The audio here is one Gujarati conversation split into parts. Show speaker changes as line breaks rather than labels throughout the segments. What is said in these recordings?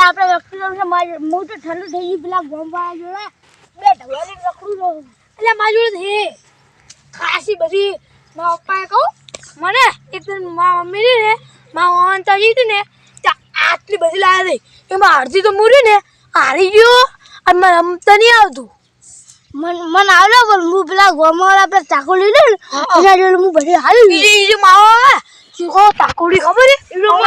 આપણે લખતું છે હું તો ઠંડુ થઈ ગયું પેલા ગોમવા જોડે બે ઢવલાની રખડું રહું એટલે મારી જોડે છે ખાસી બધી મારા પપ્પાએ કહું મને એક દિન મારા મમ્મી ને મારા મામા તાજી હતી ને ત્યાં આટલી બધી લાવી દઈ એમાં અડધી તો મૂરી ને હારી ગયો અને મને રમતા નહીં આવતું મને આવડે પણ હું પેલા ગોમવાળા આપણે ચાકોડી લે ને એના જોડે હું બધી હારી એ માવા શીખો ચાકોડી ખબર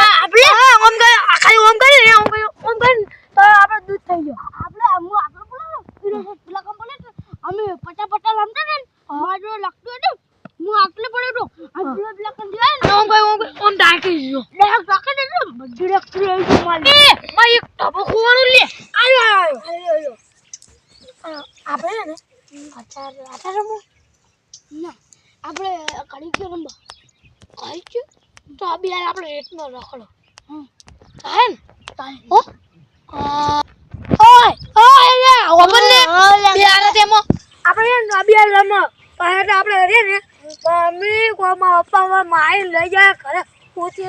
આપણે ઓમ કરે આખા ઓમ કરે ને ઓમ કરે તો આપણે દૂધ થઈ ગયો આપણે પેલા કંપની અમે પટા રમતા ને મારો લાગતું હતું હું આટલે પડ્યો હતો આ પેલા કંપની જાય ને ઓમ ડાકી ગયો ડાક ડાકે ને બધી રખડી આવી મારી એ ભાઈ એક ટબો ખોવાનું લે આયો આપણે ને આચાર રમો ના આપણે કડી કે રમવા કઈ કે તો આ બિયાર આપણે રેટનો રખડો કાય હો ઓય લે ઓમન ને બિયાર તેમો આપણે આ બિયાર રમો પાછા આપણે રે ને મમ્મી કોમા પપ્પા માઈ લઈ જાય ઘરે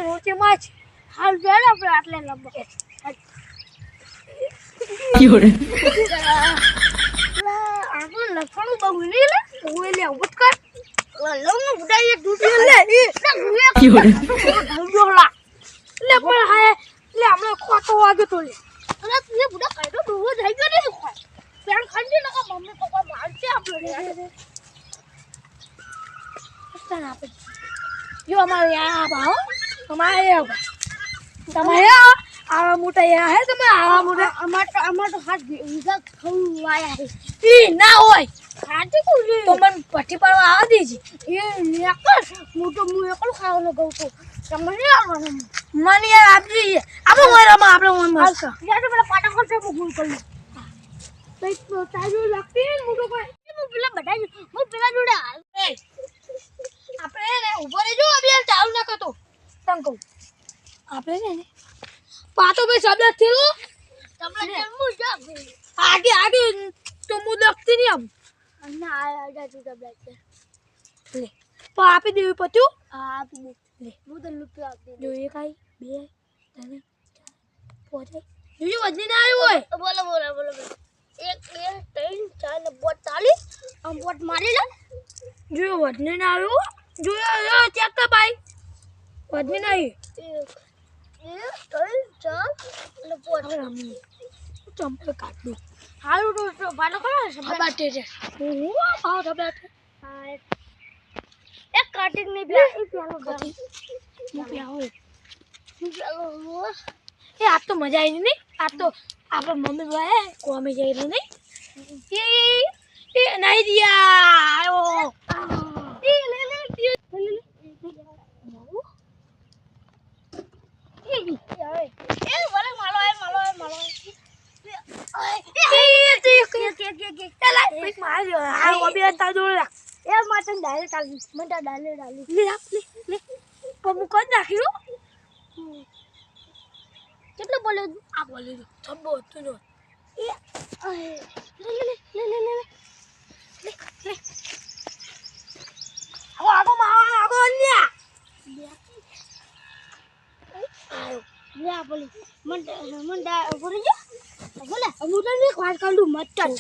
રોચી માછ હાલ જાય આપણે આટલે રમવા
Fiore.
આપણે લખણું બહુ નહીં લે હું લે ઉભત કર લઉં બુડાઈ એક દૂધી લે
Fiore.
ઢોલા લે પણ હાય લે આપણે ખોટો વાગે તો લે અરે તું બુડા કાઢો દોવો થઈ ગયો ને ખોટ પેન ખાંડી નકા મમ્મી પપ્પા મારશે આપણે સ્તન આપે જો અમારે આ ભાવ અમારે તમારે આવા મોટા યા હે તમે આવા મોટા અમાર તો હાથ વિગા ખાવું આયા હે ઈ ના હોય ખાતે કોલે તો મન પઠી પડવા આવા દેજી એ નેકર મોટો મુ એકલો ખાવાનો ગઉ તો તમને આવવાનું મને યાર આપજી આપણે મોરામાં આપણે મોન માસ યાર તો પેલા પાટા ખોલ છે ભૂલ કરી તઈ તો તાજો લાગતી મોટો કોઈ હું પેલા બધા હું પેલા જોડે હાલ આપણે ને ઉભો રહેજો અભિયાન ચાલુ ના કરતો તમ કહું આપણે ને પાતો ભાઈ શબ્દ થેલો તમને કેમું જાગ આગે તો મુ લખતી નહીં આમ ના આડા તું દબલા છે લે પા આપી દેવી પત્યું આપી દે લે હું તો લૂપ્યો આપી દે જોઈએ કાઈ બે તને પોતે જોઈએ વજની ના આવ્યો હોય બોલો 1 2 3 4 બોટ ચાલી આમ બોટ મારી લે જોઈએ વજની ના આવ્યો જોઈએ ચેક કર ભાઈ વજની ના આવી ચંપલ કાઢ દો હારું તો બાનો કરો સબાટે છે હું આવ સબાટે એક કટિંગ ની બે પેલો ગઈ હું પ્યાઓ એ આ તો મજા આવી નહીં આ તો આપણે મમ્મી ભાઈ કોમે જઈ રહ્યું નહીં એ નહીં દિયા આયો એ લે કેટલો બોલ્યો આ બોલ્યો છબ્બો હતું નો આગો લ્યા લ્યા બોલી મંડા બોલે બોલે હું તો એક વાત કાઢું મટન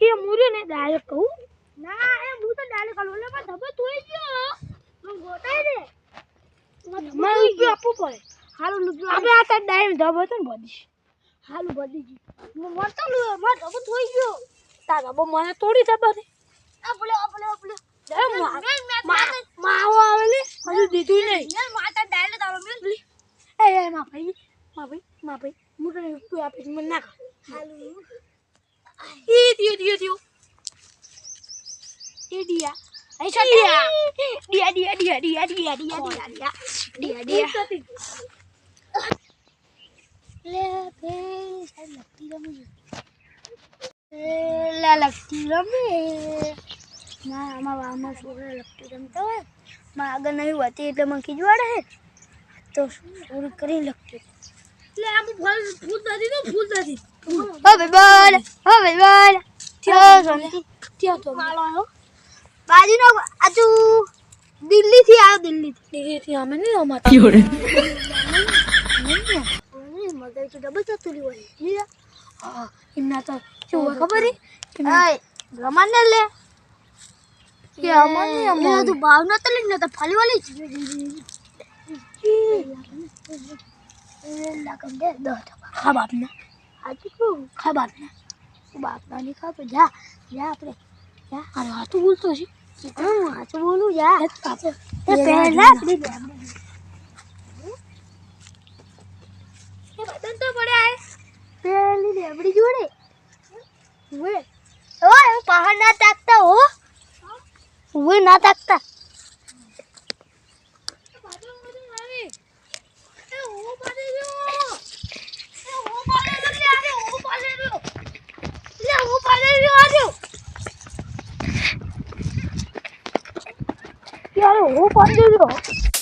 એ મુરે ને ડાયરેક્ટ કહું ના એ હું તો ડાયરેક્ટ કાઢું એટલે પણ ધબો તોઈ ગયો હું ગોટાઈ દે મારું રૂપિયો આપવું પડે હાલું રૂપિયો આપણે આ તાર ડાયરેક્ટ ધબો તો ને બધી હાલું બધી જી હું મરતો મારો ધબો તોઈ ગયો તાર ધબો મને તોડી ધબો રે આ બોલે માવો આવે ને હજુ દીધું નહીં યાર માતા ડાયરેક્ટ આવો મિલ એ મા ભાઈ મુરે તું આપી મને નાખ હાલું ઈ દિયો એ દિયા ऐसा दिया ले पे लगती रमे ना आमा छोरा लगती रमता હોય માં આગળ નહીં હોતી એટલે મને ખીજવાડે હે તો પૂરી કરી લગતી લે આમ ફૂલ દાદી હવે બોલ ત્યાં તો માલો બાજુનો આજુ દિલ્હીથી આવ્યો દિલ્હીથી અમે નહીં રમાતા
有人，મગજ
તો ડબલ ચતુરી હોય હા એમના તો શું હોય ખબર હે રમાને લે કે અમાને અમાર તો ભાવના તો લઈને તો ફાલી વાલી લાગમ દે ખા બાપને આજી કો ખા બાપને બાપના ની ખા તો જા આપણે જા અરે આ તો બોલતો છે આ તો બોલું જા એ પહેલા આપડી એ બદન તો પડ્યા હે પેલી લેબડી જોડે ઓય પહાડ ના તાકતા હો ઓય ના તાકતા યાર હું પાડી રહ્યો